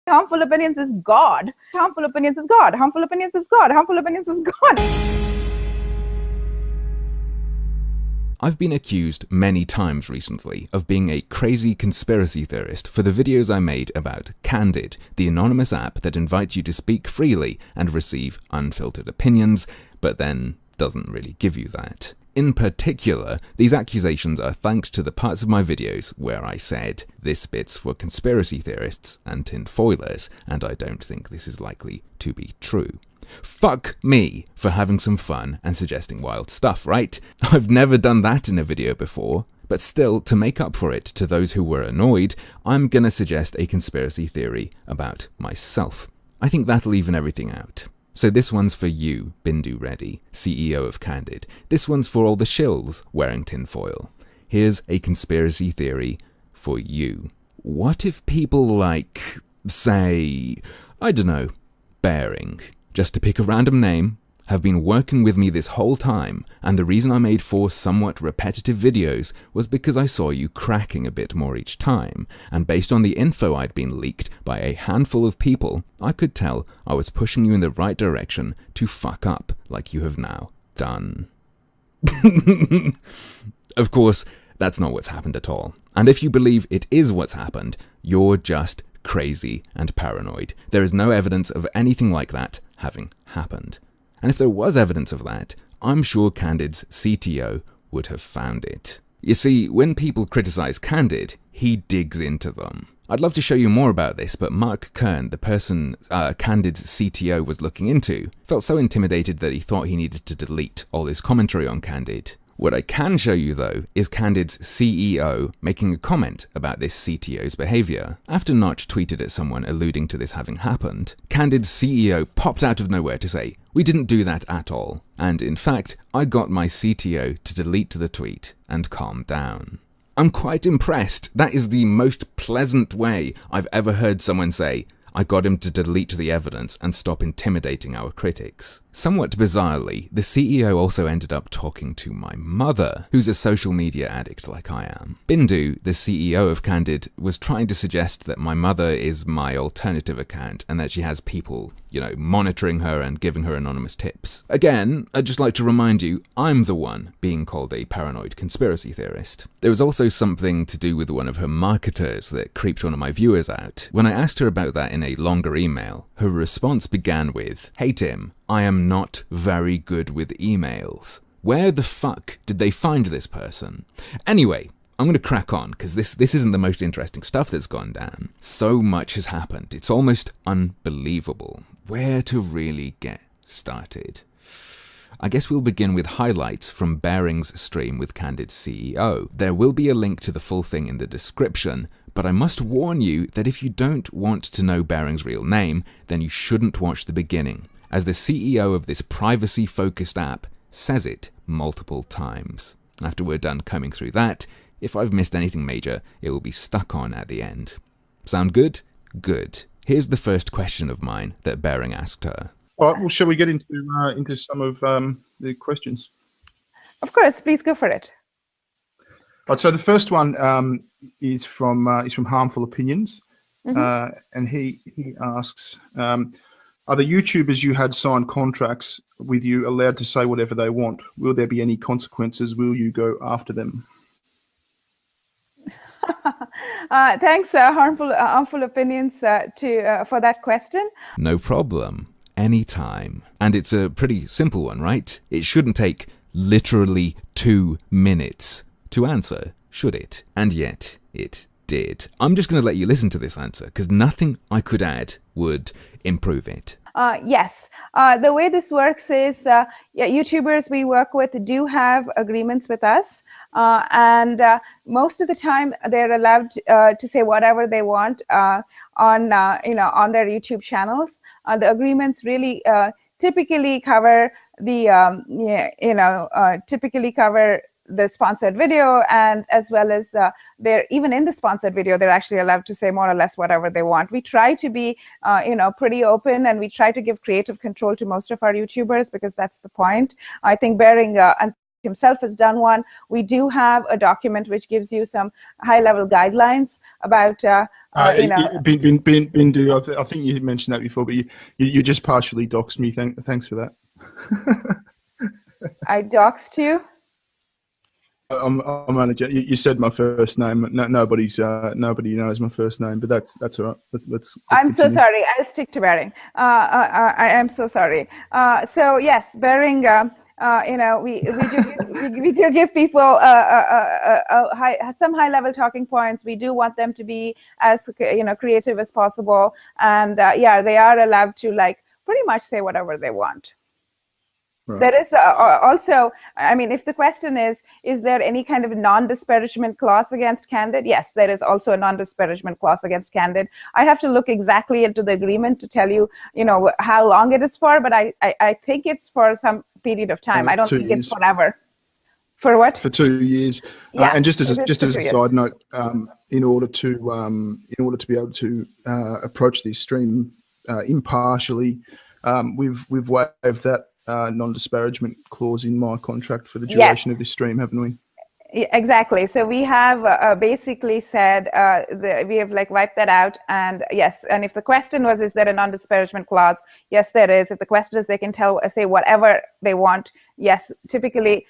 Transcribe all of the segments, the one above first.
Harmful opinions is God. Harmful opinions is God. Harmful opinions is God. Harmful opinions is God. I've been accused many times recently of being a crazy conspiracy theorist for the videos I made about Candid, the anonymous app that invites you to speak freely and receive unfiltered opinions, but then doesn't really give you that. In particular, these accusations are thanks to the parts of my videos where I said, "This bit's for conspiracy theorists and tinfoilers, and I don't think this is likely to be true." Fuck me for having some fun and suggesting wild stuff, right? I've never done that in a video before, but still, to make up for it to those who were annoyed, I'm gonna suggest a conspiracy theory about myself. I think that'll even everything out. So this one's for you, Bindu Reddy, CEO of Candid. This one's for all the shills wearing tinfoil. Here's a conspiracy theory for you. What if people like, say, I don't know, Bearing, just to pick a random name, have been working with me this whole time, and the reason I made 4 somewhat repetitive videos was because I saw you cracking a bit more each time, and based on the info I'd been leaked by a handful of people, I could tell I was pushing you in the right direction to fuck up like you have now done. Of course, that's not what's happened at all. And if you believe it is what's happened, you're just crazy and paranoid. There is no evidence of anything like that having happened. And if there was evidence of that, I'm sure Candid's CTO would have found it. You see, when people criticize Candid, he digs into them. I'd love to show you more about this, but Mark Kern, the person Candid's CTO was looking into, felt so intimidated that he thought he needed to delete all his commentary on Candid. What I can show you, though, is Candid's CEO making a comment about this CTO's behavior. After Notch tweeted at someone alluding to this having happened, Candid's CEO popped out of nowhere to say, "We didn't do that at all. And in fact, I got my CTO to delete the tweet and calm down." I'm quite impressed. That is the most pleasant way I've ever heard someone say, "I got him to delete the evidence and stop intimidating our critics." Somewhat bizarrely, the CEO also ended up talking to my mother, who's a social media addict like I am. Bindu, the CEO of Candid, was trying to suggest that my mother is my alternative account and that she has people, monitoring her and giving her anonymous tips. Again, I'd just like to remind you, I'm the one being called a paranoid conspiracy theorist. There was also something to do with one of her marketers that creeped one of my viewers out. When I asked her about that in a longer email, her response began with, "Hey Tim, I am not very good with emails." Where the fuck did they find this person? Anyway, I'm going to crack on, because this isn't the most interesting stuff that's gone down. So much has happened, it's almost unbelievable. Where to really get started? I guess we'll begin with highlights from Bearing's stream with Candid's CEO. There will be a link to the full thing in the description, but I must warn you that if you don't want to know Bearing's real name, then you shouldn't watch the beginning, as the CEO of this privacy-focused app says it multiple times. After we're done combing through that, if I've missed anything major, it will be stuck on at the end. Sound good? Good. Here's the first question of mine that Bearing asked her. All right, well, shall we get into some of the questions? Of course, please go for it. Right, so the first one is from Harmful Opinions, and he asks, are the YouTubers you had signed contracts with you allowed to say whatever they want? Will there be any consequences? Will you go after them? Thanks, Harmful Opinions, for that question. No problem. Anytime. And it's a pretty simple one, right? It shouldn't take literally 2 minutes to answer, should it? And yet, it did. I'm just going to let you listen to this answer, because nothing I could add would improve it. Yes. The way this works is, YouTubers we work with do have agreements with us, and most of the time they're allowed to say whatever they want on their YouTube channels. The agreements really typically cover the sponsored video, and as well as they're even in the sponsored video, they're actually allowed to say more or less whatever they want. We try to be pretty open, and we try to give creative control to most of our YouTubers, because that's the point. I think Bearing himself has done one. We do have a document which gives you some high-level guidelines about Bindu, I think you mentioned that before, but you just partially doxed me. Thanks for that. I doxed you. I'm only you said my first name. Nobody knows my first name, but that's all right. Let's I'm continue. so sorry. I'll stick to Bering. I am so sorry. So yes, Bering. We do give people some high level talking points. We do want them to be as creative as possible, and they are allowed to pretty much say whatever they want. Right. There is also, I mean, if the question is there any kind of non-disparagement clause against Candid? Yes, there is also a non-disparagement clause against Candid. I have to look exactly into the agreement to tell you, how long it is for, but I think it's for some period of time. I don't think it's forever. For what? For 2 years. Yeah, and just as a side note, in order to be able to approach this stream impartially, we've waived that non-disparagement clause in my contract for the duration of this stream, haven't we? Exactly. So we have basically said we have wiped that out, and yes. And if the question was, is there a non-disparagement clause? Yes, there is. If the question is, they can say whatever they want. Yes, typically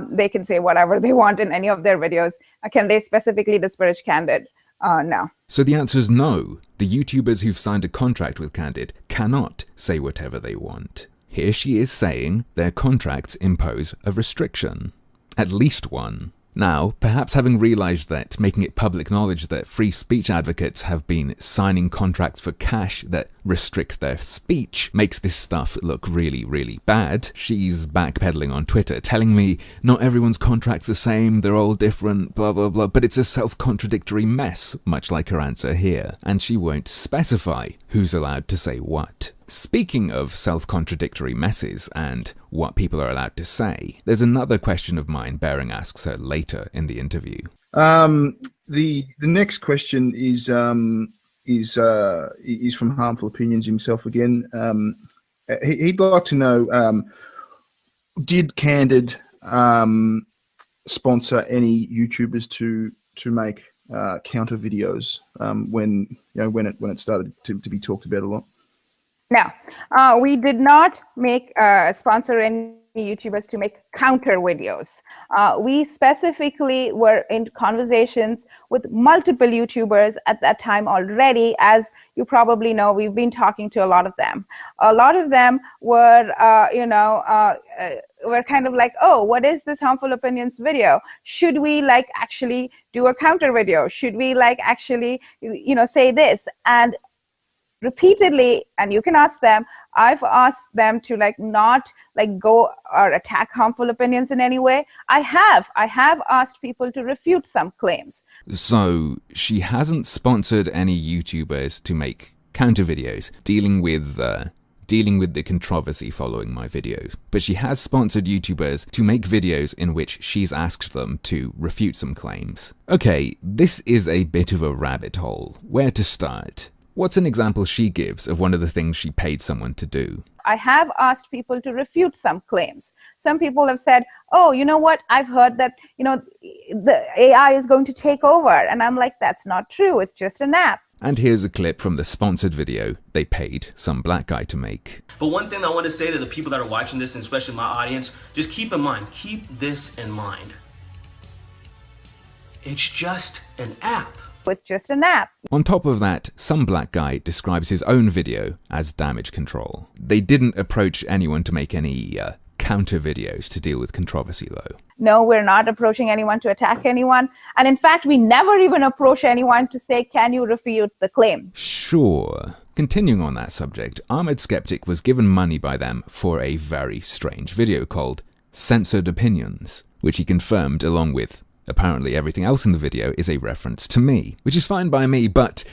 they can say whatever they want in any of their videos. Can they specifically disparage Candid? No. So the answer is no. The YouTubers who've signed a contract with Candid cannot say whatever they want. Here she is saying their contracts impose a restriction. At least one. Now, perhaps having realized that making it public knowledge that free speech advocates have been signing contracts for cash that restrict their speech makes this stuff look really, really bad, she's backpedaling on Twitter, telling me not everyone's contract's the same, they're all different, blah blah blah, but it's a self-contradictory mess, much like her answer here, and she won't specify who's allowed to say what. Speaking of self-contradictory messes and what people are allowed to say, there's another question of mine Bering asks her later in the interview. The next question is from Harmful Opinions himself again. He'd like to know, did Candid sponsor any YouTubers to make counter videos when it started to be talked about a lot? No, we did not make sponsor any YouTubers to make counter videos. We specifically were in conversations with multiple YouTubers at that time already. As you probably know, we've been talking to a lot of them. A lot of them were, were kind of like, oh, what is this Harmful Opinions video? Should we actually do a counter video? Should we actually, say this? And repeatedly, and you can ask them, I've asked them to not go or attack Harmful Opinions in any way. I have asked people to refute some claims. So she hasn't sponsored any YouTubers to make counter videos dealing with the controversy following my videos, but she has sponsored YouTubers to make videos in which she's asked them to refute some claims. Okay, this is a bit of a rabbit hole. Where to start? What's an example she gives of one of the things she paid someone to do? I have asked people to refute some claims. Some people have said, oh, you know what? I've heard that, the AI is going to take over. And I'm like, that's not true. It's just an app. And here's a clip from the sponsored video they paid some black guy to make. But one thing I want to say to the people that are watching this, and especially my audience, just keep this in mind. It's just an app. It's just an app. On top of that, some black guy describes his own video as damage control. They didn't approach anyone to make any counter videos to deal with controversy, though. No, we're not approaching anyone to attack anyone. And in fact, we never even approach anyone to say, can you refute the claim? Sure. Continuing on that subject, Ahmed Skeptic was given money by them for a very strange video called Censored Opinions, which he confirmed along with apparently everything else in the video is a reference to me, which is fine by me, but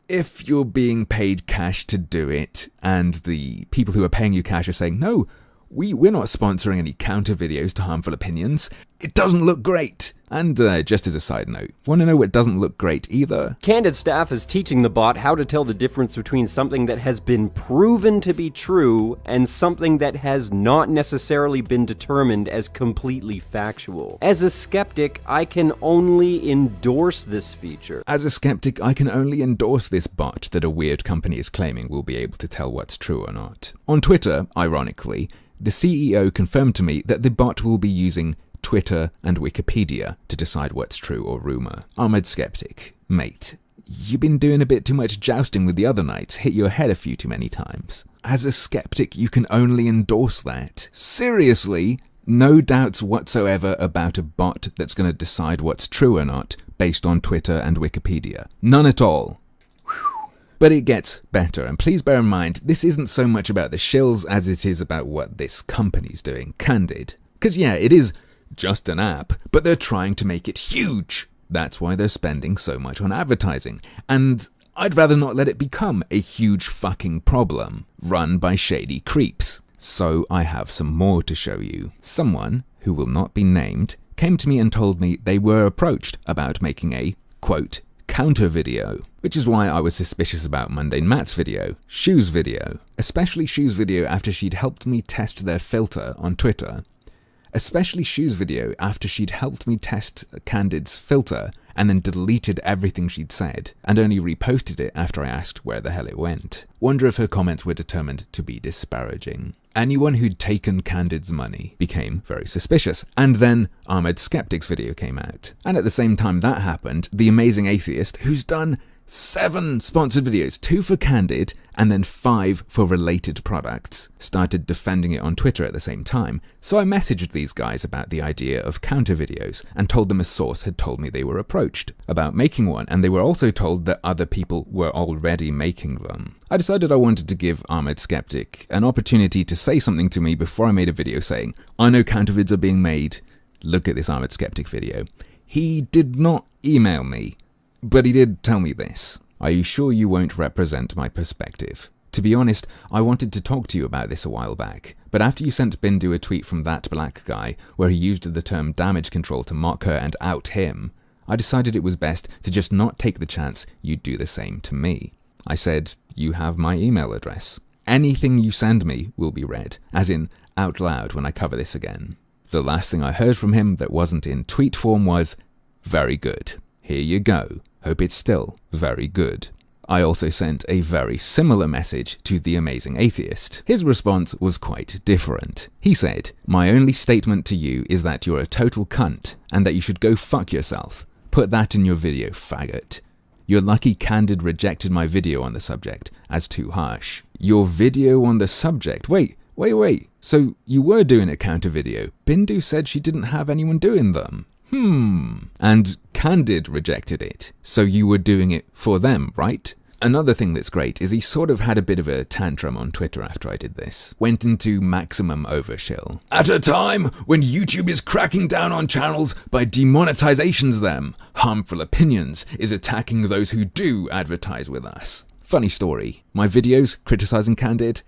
if you're being paid cash to do it, and the people who are paying you cash are saying, no, we're not sponsoring any counter videos to Harmful Opinions, it doesn't look great. And just as a side note, want to know what doesn't look great either? Candid staff is teaching the bot how to tell the difference between something that has been proven to be true and something that has not necessarily been determined as completely factual. As a skeptic, I can only endorse this feature. As a skeptic, I can only endorse this bot that a weird company is claiming will be able to tell what's true or not. On Twitter, ironically, the CEO confirmed to me that the bot will be using Twitter and Wikipedia to decide what's true or rumor. Ahmed Skeptic, mate, you've been doing a bit too much jousting with the other knights, hit your head a few too many times. As a skeptic, you can only endorse that. Seriously, no doubts whatsoever about a bot that's going to decide what's true or not based on Twitter and Wikipedia. None at all. But it gets better, and please bear in mind, this isn't so much about the shills as it is about what this company's doing, Candid. Because yeah, it is just an app, but they're trying to make it huge. That's why they're spending so much on advertising. And I'd rather not let it become a huge fucking problem run by shady creeps. So I have some more to show you. Someone, who will not be named, came to me and told me they were approached about making a, quote, counter video, which is why I was suspicious about Mundane Matt's video, Shoes video, especially Shoes video after she'd helped me test their filter on Twitter. Especially Shoes video after she'd helped me test Candid's filter and then deleted everything she'd said and only reposted it after I asked where the hell it went. Wonder if her comments were determined to be disparaging. Anyone who'd taken Candid's money became very suspicious, and then Ahmed Skeptic's video came out. And at the same time that happened, the amazing atheist, who's done 7 sponsored videos, 2 for Candid and then 5 for related products, started defending it on Twitter at the same time. So I messaged these guys about the idea of counter videos and told them a source had told me they were approached about making one, and they were also told that other people were already making them. I decided I wanted to give Ahmed Skeptic an opportunity to say something to me before I made a video saying, I know countervids are being made, look at this Ahmed Skeptic video. He did not email me, but he did tell me this. Are you sure you won't represent my perspective? To be honest, I wanted to talk to you about this a while back, but after you sent Bindu a tweet from that black guy where he used the term damage control to mock her and out him, I decided it was best to just not take the chance you'd do the same to me. I said, you have my email address. Anything you send me will be read, as in out loud when I cover this again. The last thing I heard from him that wasn't in tweet form was, very good. Here you go. Hope it's still very good. I also sent a very similar message to the amazing atheist. His response was quite different. He said, my only statement to you is that you're a total cunt and that you should go fuck yourself. Put that in your video, faggot. You're lucky Candid rejected my video on the subject as too harsh. Your video on the subject? Wait. So you were doing a counter video. Bindu said she didn't have anyone doing them. And Candid rejected it, so you were doing it for them, right? Another thing that's great is he sort of had a bit of a tantrum on Twitter after I did this. Went into maximum overshill. At a time when YouTube is cracking down on channels by demonetizations them, harmful opinions is attacking those who do advertise with us. Funny story, my videos criticizing Candid,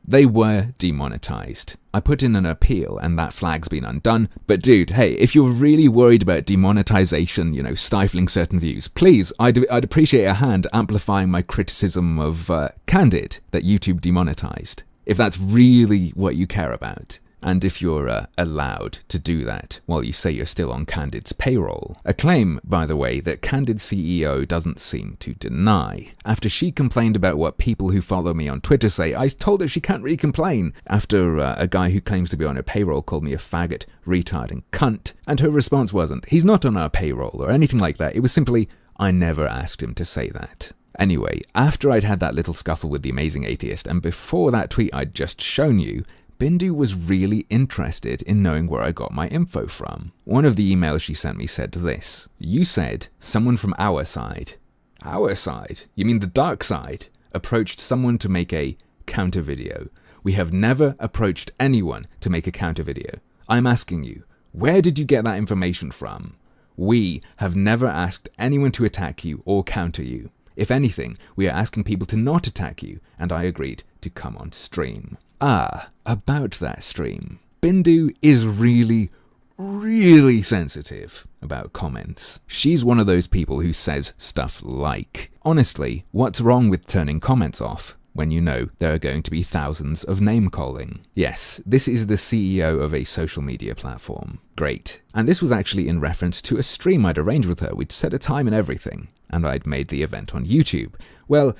they were demonetized. I put in an appeal and that flag's been undone, but dude, hey, if you're really worried about demonetization, stifling certain views, please, I'd appreciate a hand amplifying my criticism of Candid that YouTube demonetized, if that's really what you care about. And if you're allowed to do that while you say you're still on Candid's payroll. A claim, by the way, that Candid's CEO doesn't seem to deny. After she complained about what people who follow me on Twitter say, I told her she can't really complain. After a guy who claims to be on her payroll called me a faggot, retard and cunt. And her response wasn't, he's not on our payroll or anything like that. It was simply, I never asked him to say that. Anyway, after I'd had that little scuffle with the amazing atheist and before that tweet I'd just shown you, Bindu was really interested in knowing where I got my info from. One of the emails she sent me said this. You said someone from our side. Our side? You mean the dark side? Approached someone to make a counter video. We have never approached anyone to make a counter video. I'm asking you, where did you get that information from? We have never asked anyone to attack you or counter you. If anything, we are asking people to not attack you, and I agreed to come on stream. About that stream. Bindu is really, really sensitive about comments. She's one of those people who says stuff like, honestly, what's wrong with turning comments off when you know there are going to be thousands of name-calling? Yes, this is the CEO of a social media platform. Great. And this was actually in reference to a stream I'd arranged with her. We'd set a time and everything, and I'd made the event on YouTube. Well,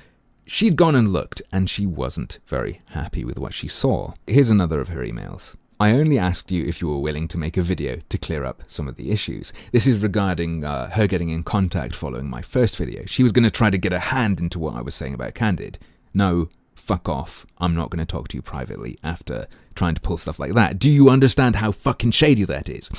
she'd gone and looked, and she wasn't very happy with what she saw. Here's another of her emails. I only asked you if you were willing to make a video to clear up some of the issues. This is regarding her getting in contact following my first video. She was going to try to get a hand into what I was saying about Candid. No, fuck off. I'm not going to talk to you privately after trying to pull stuff like that. Do you understand how fucking shady that is?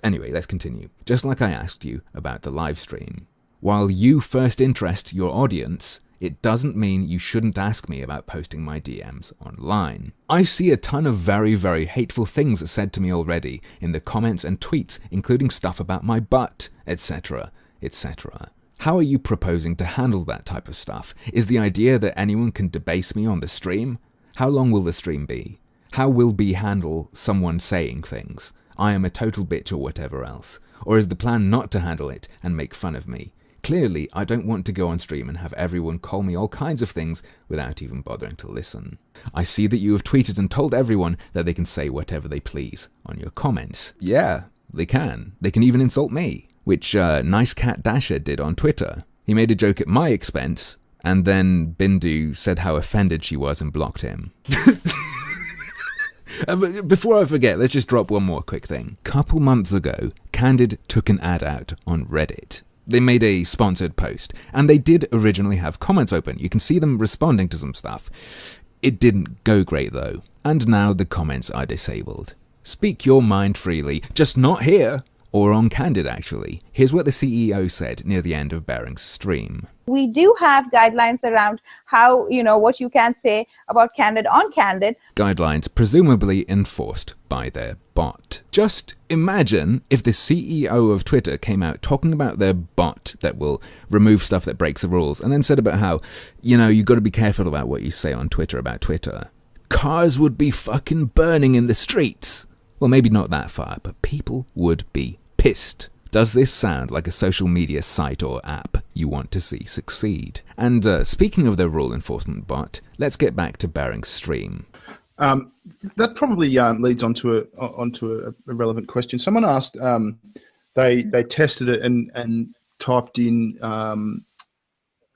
Anyway, let's continue. Just like I asked you about the live stream. While you first interest your audience, it doesn't mean you shouldn't ask me about posting my DMs online. I see a ton of very, very hateful things said to me already in the comments and tweets, including stuff about my butt, etc., etc. How are you proposing to handle that type of stuff? Is the idea that anyone can debase me on the stream? How long will the stream be? How will be handle someone saying things? I am a total bitch or whatever else. Or is the plan not to handle it and make fun of me? Clearly, I don't want to go on stream and have everyone call me all kinds of things without even bothering to listen. I see that you have tweeted and told everyone that they can say whatever they please on your comments. Yeah, they can. They can even insult me. Which Nice Cat Dasher did on Twitter. He made a joke at my expense, and then Bindu said how offended she was and blocked him. Before I forget, let's just drop one more quick thing. Couple months ago, Candid took an ad out on Reddit. They made a sponsored post, and they did originally have comments open. You can see them responding to some stuff. It didn't go great though, and now the comments are disabled. Speak your mind freely, just not here. Or on Candid, actually. Here's what the CEO said near the end of Bering's stream. We do have guidelines around how, what you can say about Candid on Candid. Guidelines presumably enforced by their bot. Just imagine if the CEO of Twitter came out talking about their bot that will remove stuff that breaks the rules, and then said about how, you got to be careful about what you say on Twitter about Twitter. Cars would be fucking burning in the streets. Well, maybe not that far, but people would be pissed. Does this sound like a social media site or app you want to see succeed? And speaking of the rule enforcement bot, let's get back to Bering's stream. That probably leads onto a relevant question. Someone asked, they tested it and typed in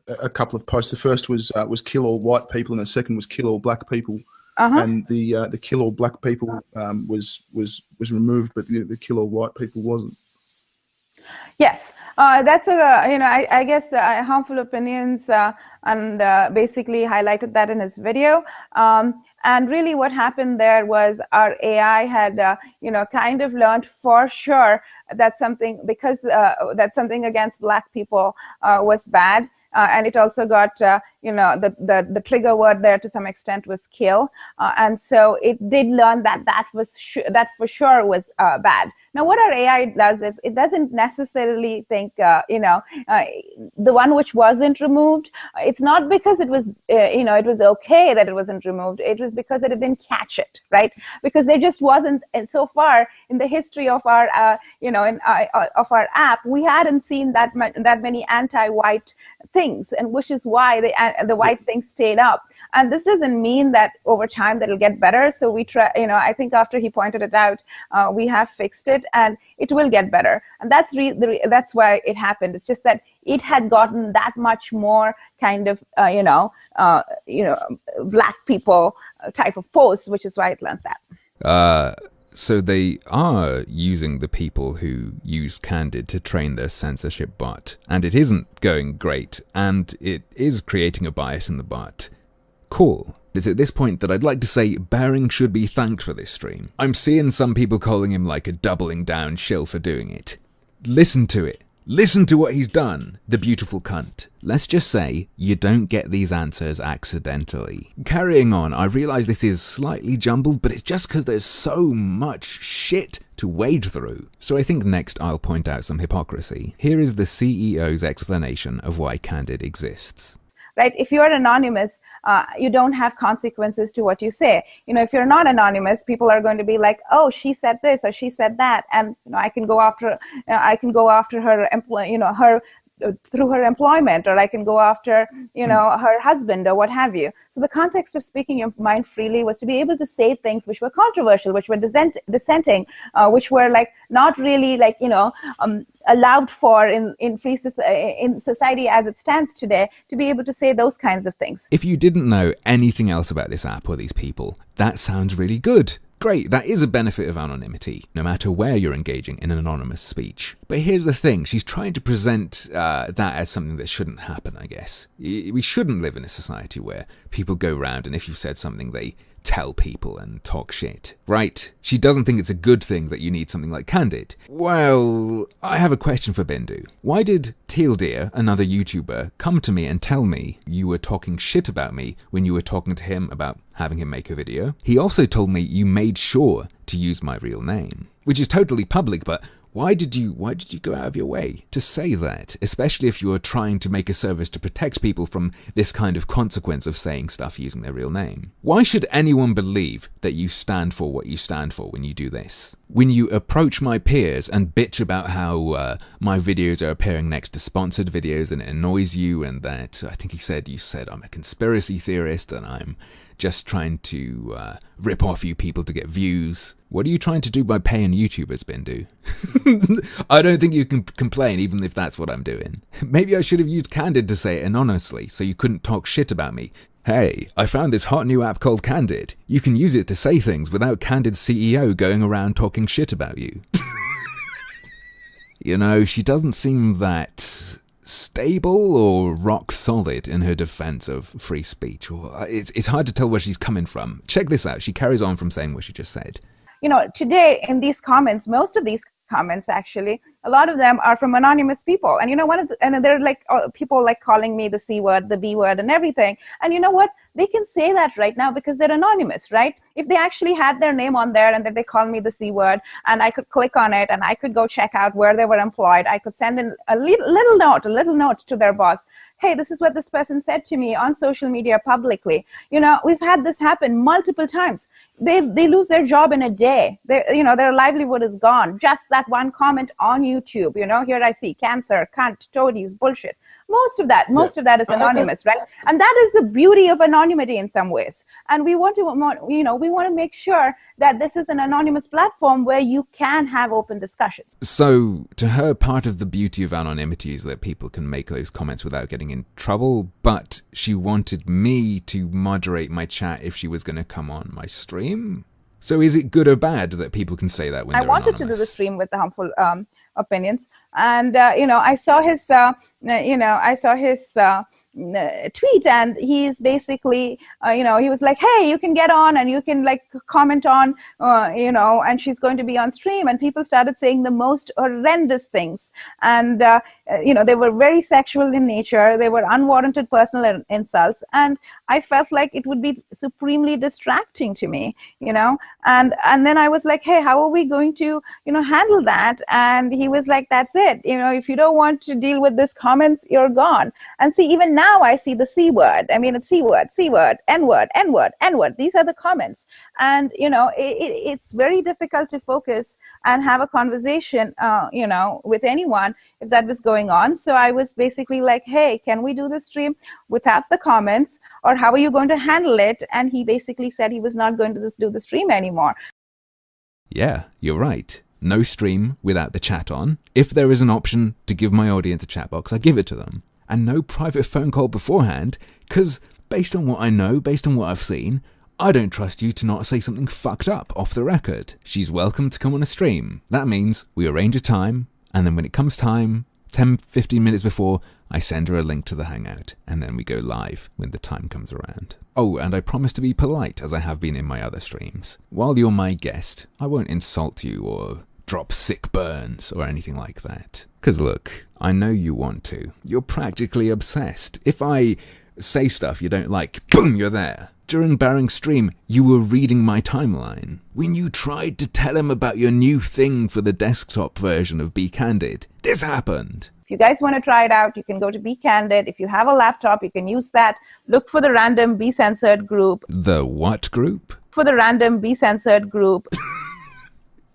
a couple of posts. The first was kill all white people, and the second was kill all black people. And the kill all black people was removed, but the kill all white people wasn't. Yes, that's I guess Harmful Opinions and basically highlighted that in his video. And really, what happened there was our AI had kind of learned for sure that something against black people was bad. And it also got, the trigger word there to some extent was kill. And so it did learn that that for sure was bad. Now, what our AI does is it doesn't necessarily think, the one which wasn't removed, it's not because it was, it was okay that it wasn't removed. It was because it didn't catch it, right? Because there just wasn't, and so far in the history of our, of our app, we hadn't seen that many anti-white things, and which is why the white thing stayed up. And this doesn't mean that over time that it'll get better. So we try, I think after he pointed it out, we have fixed it, and it will get better. And that's why it happened. It's just that it had gotten that much more kind of, black people type of posts, which is why it learned that. So they are using the people who use Candid to train their censorship bot, and it isn't going great, and it is creating a bias in the bot. Cool. It's at this point that I'd like to say Bering should be thanked for this stream. I'm seeing some people calling him like a doubling down shill for doing it. Listen to it. Listen to what he's done, the beautiful cunt. Let's just say you don't get these answers accidentally. Carrying on, I realise this is slightly jumbled, but it's just because there's so much shit to wade through. So I think next I'll point out some hypocrisy. Here is the CEO's explanation of why Candid exists. right? If you're anonymous, you don't have consequences to what you say. If you're not anonymous, people are going to be like, oh, she said this or she said that, and I can go after her her through her employment, or I can go after her husband or what have you. So the context of speaking your mind freely was to be able to say things which were controversial, which were dissenting, which were like not really like allowed for in free in society as it stands today, to be able to say those kinds of things. If you didn't know anything else about this app or these people, that sounds really good. Great, that is a benefit of anonymity, no matter where you're engaging in an anonymous speech. But here's the thing, she's trying to present that as something that shouldn't happen, I guess. We shouldn't live in a society where people go round and if you've said something, they tell people and talk shit, right? She doesn't think it's a good thing that you need something like Candid. Well, I have a question for Bindu. Why did Teal Deer, another YouTuber, come to me and tell me you were talking shit about me when you were talking to him about having him make a video? He also told me you made sure to use my real name, which is totally public, but why did you go out of your way to say that, especially if you are trying to make a service to protect people from this kind of consequence of saying stuff using their real name? Why should anyone believe that you stand for what you stand for when you do this? When you approach my peers and bitch about how my videos are appearing next to sponsored videos and it annoys you, and that, I think you said I'm a conspiracy theorist and I'm just trying to rip off you people to get views. What are you trying to do by paying YouTubers, Bindu? I don't think you can complain, even if that's what I'm doing. Maybe I should have used Candid to say it anonymously, so you couldn't talk shit about me. Hey, I found this hot new app called Candid. You can use it to say things without Candid's CEO going around talking shit about you. She doesn't seem that stable or rock solid in her defense of free speech. Or it's hard to tell where she's coming from. Check this out. She carries on from saying what she just said. Today in these comments, most of these comments actually, a lot of them are from anonymous people, and and they're like people like calling me the C word, the B word, and everything. And you know what? They can say that right now because they're anonymous, right? If they actually had their name on there and then they call me the C word, and I could click on it and I could go check out where they were employed, I could send in a little note to their boss. Hey, this is what this person said to me on social media publicly. We've had this happen multiple times. They lose their job in a day. Their livelihood is gone. Just that one comment on YouTube. Here I see cancer, cunt, toadies, bullshit. Most of that is anonymous, right? And that is the beauty of anonymity in some ways. And we want to make sure that this is an anonymous platform where you can have open discussions. So, to her, part of the beauty of anonymity is that people can make those comments without getting in trouble, but she wanted me to moderate my chat if she was going to come on my stream? So is it good or bad that people can say that when they're anonymous? I wanted to do the stream with the harmful opinions, and I saw his tweet, and he's basically he was like, hey, you can get on and you can like comment on and she's going to be on stream, and people started saying the most horrendous things, and they were very sexual in nature. They were unwarranted personal insults, and I felt like it would be supremely distracting to me, and then I was like, hey, how are we going to handle that? And he was like, that's it, if you don't want to deal with these comments, you're gone. And see, even now I see the C word. I mean, it's C word, N word, N word, N word. These are the comments. And, it's very difficult to focus and have a conversation, with anyone if that was going on. So I was basically like, hey, can we do this stream without the comments, or how are you going to handle it? And he basically said he was not going to do the stream anymore. Yeah, you're right. No stream without the chat on. If there is an option to give my audience a chat box, I give it to them. And no private phone call beforehand, because based on what I know, based on what I've seen, I don't trust you to not say something fucked up off the record. She's welcome to come on a stream. That means we arrange a time, and then when it comes time, 10-15 minutes before, I send her a link to the Hangout, and then we go live when the time comes around. Oh, and I promise to be polite, as I have been in my other streams. While you're my guest, I won't insult you or drop sick burns or anything like that. Because look, I know you want to. You're practically obsessed. If I say stuff you don't like, boom, you're there. During Baring's stream, you were reading my timeline. When you tried to tell him about your new thing for the desktop version of Be Candid, this happened. you guys want to try it out, you can go to Be Candid. If you have a laptop, you can use that. Look for the random Be Censored group. The what group? For the random Be Censored group.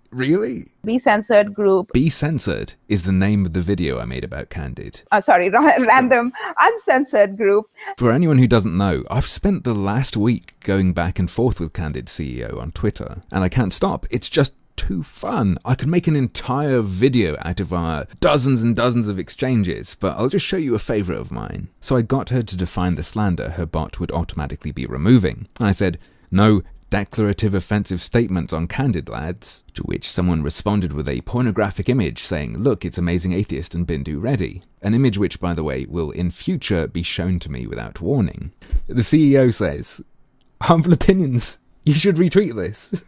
Really? Be Censored group. Be Censored is the name of the video I made about Candid. Sorry, random uncensored group. For anyone who doesn't know, I've spent the last week going back and forth with Candid CEO on Twitter, and I can't stop. It's just too fun. I could make an entire video out of our dozens and dozens of exchanges, but I'll just show you a favorite of mine. So I got her to define the slander her bot would automatically be removing. And I said, no declarative offensive statements on Candid, lads. To which someone responded with a pornographic image saying, look, it's Amazing Atheist and Bindu ready. An image which, by the way, will in future be shown to me without warning. The CEO says, harmful opinions, you should retweet this.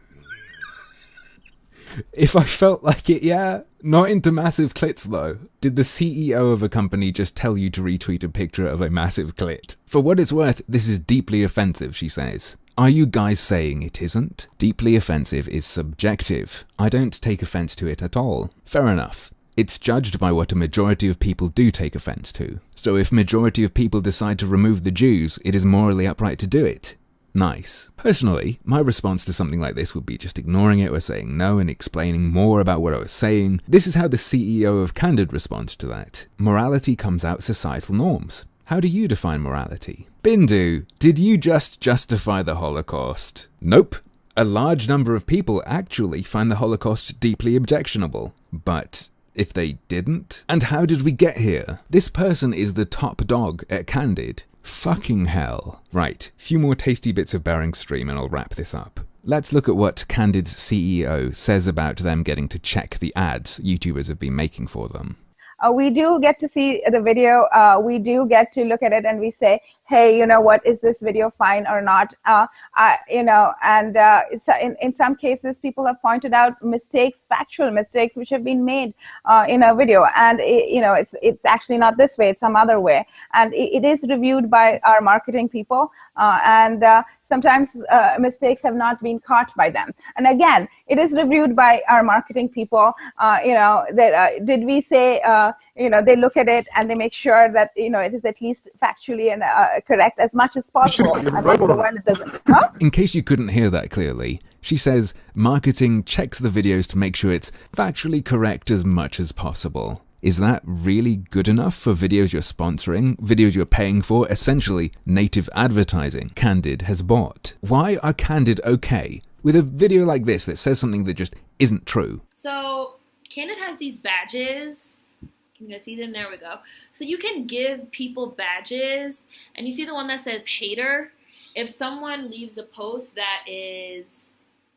If I felt like it, yeah. Not into massive clits, though. Did the CEO of a company just tell you to retweet a picture of a massive clit? For what it's worth, this is deeply offensive, she says. Are you guys saying it isn't? Deeply offensive is subjective. I don't take offense to it at all. Fair enough. It's judged by what a majority of people do take offense to. So if majority of people decide to remove the Jews, it is morally upright to do it. Nice. Personally, my response to something like this would be just ignoring it or saying no and explaining more about what I was saying. This is how the CEO of Candid responds to that. Morality comes out societal norms. How do you define morality? Bindu, did you just justify the Holocaust? Nope. A large number of people actually find the Holocaust deeply objectionable. But if they didn't? And how did we get here? This person is the top dog at Candid. Fucking hell. Right, few more tasty bits of Bearing Stream and I'll wrap this up. Let's look at what Candid's CEO says about them getting to check the ads YouTubers have been making for them. We do get to see the video. We do get to look at it and we say, hey, you know what, is this video fine or not? In some cases, people have pointed out mistakes, factual mistakes, which have been made in a video. And, it's actually not this way, it's some other way. And it is reviewed by our marketing people. Sometimes mistakes have not been caught by them. And again, it is reviewed by our marketing people. Did we say, they look at it and they make sure that, it is at least factually and correct as much as possible. In case you couldn't hear that clearly, she says marketing checks the videos to make sure it's factually correct as much as possible. Is that really good enough for videos you're sponsoring, videos you're paying for, essentially native advertising Candid has bought? Why are Candid okay with a video like this that says something that just isn't true? So Candid has these badges. Can you see them? There we go. So you can give people badges, and you see the one that says hater. If someone leaves a post that is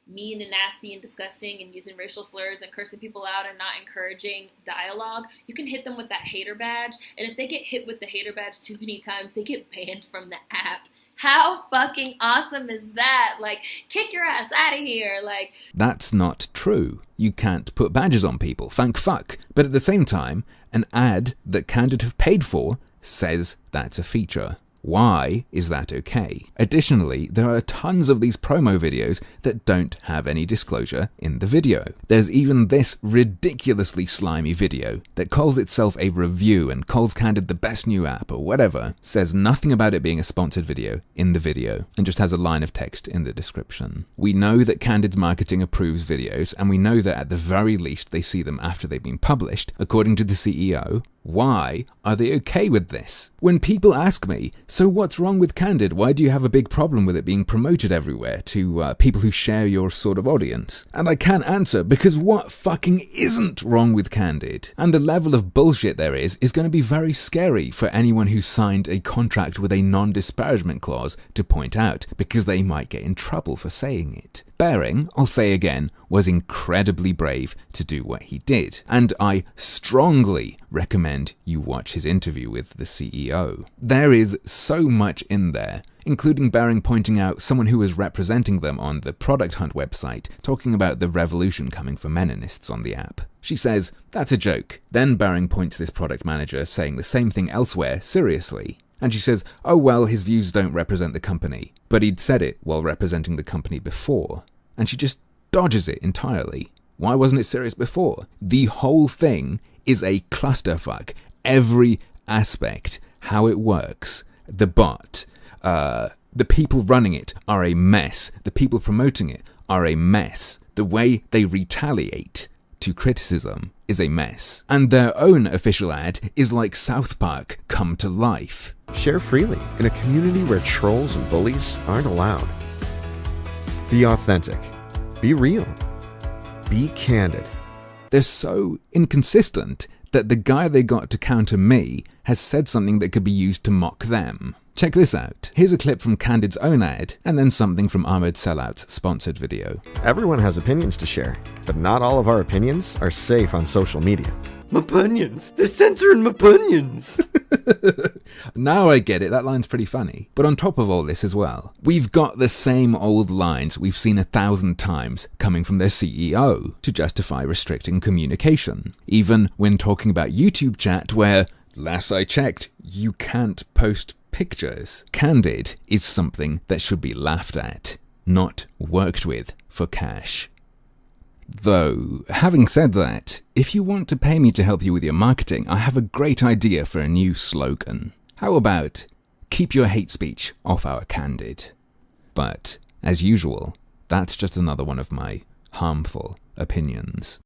mean and nasty and disgusting and using racial slurs and cursing people out and not encouraging dialogue, you can hit them with that hater badge. And if they get hit with the hater badge too many times, they get banned from the app. How fucking awesome is that? Like, kick your ass out of here. Like, that's not true. You can't put badges on people, thank fuck. But at the same time, an ad that Candid have paid for says that's a feature. Why is that okay? Additionally, there are tons of these promo videos that don't have any disclosure in the video. There's even this ridiculously slimy video that calls itself a review and calls Candid the best new app or whatever, says nothing about it being a sponsored video in the video, and just has a line of text in the description. We know that Candid's marketing approves videos, and we know that at the very least they see them after they've been published, according to the CEO. Why are they okay with this? When people ask me, so what's wrong with Candid? Why do you have a big problem with it being promoted everywhere to people who share your sort of audience? And I can't answer because what fucking isn't wrong with Candid? And the level of bullshit there is going to be very scary for anyone who signed a contract with a non-disparagement clause to point out, because they might get in trouble for saying it. Bearing, I'll say again, was incredibly brave to do what he did, and I strongly recommend you watch his interview with the CEO. There is so much in there, including Bearing pointing out someone who was representing them on the Product Hunt website, talking about the revolution coming for Menonists on the app. She says, that's a joke. Then Bearing points this product manager saying the same thing elsewhere seriously. And she says, oh well, his views don't represent the company. But he'd said it while representing the company before. And she just dodges it entirely. Why wasn't it serious before? The whole thing is a clusterfuck. every aspect, how it works, the bot, the people running it are a mess. The people promoting it are a mess. The way they retaliate to criticism is a mess. And their own official ad is like South Park come to life. Share freely in a community where trolls and bullies aren't allowed. Be authentic. Be real. Be candid. They're so inconsistent that the guy they got to counter me has said something that could be used to mock them. Check this out. Here's a clip from Candid's own ad, and then something from Ahmed Sellout's sponsored video. Everyone has opinions to share, but not all of our opinions are safe on social media. M'punions! They're censoring m'punions! Now I get it, that line's pretty funny. But on top of all this as well, we've got the same old lines we've seen 1,000 times coming from their CEO to justify restricting communication. Even when talking about YouTube chat where, last I checked, you can't post pictures. Candid is something that should be laughed at, not worked with for cash. Though, having said that, if you want to pay me to help you with your marketing, I have a great idea for a new slogan. How about, keep your hate speech off our Candid? But, as usual, that's just another one of my harmful opinions.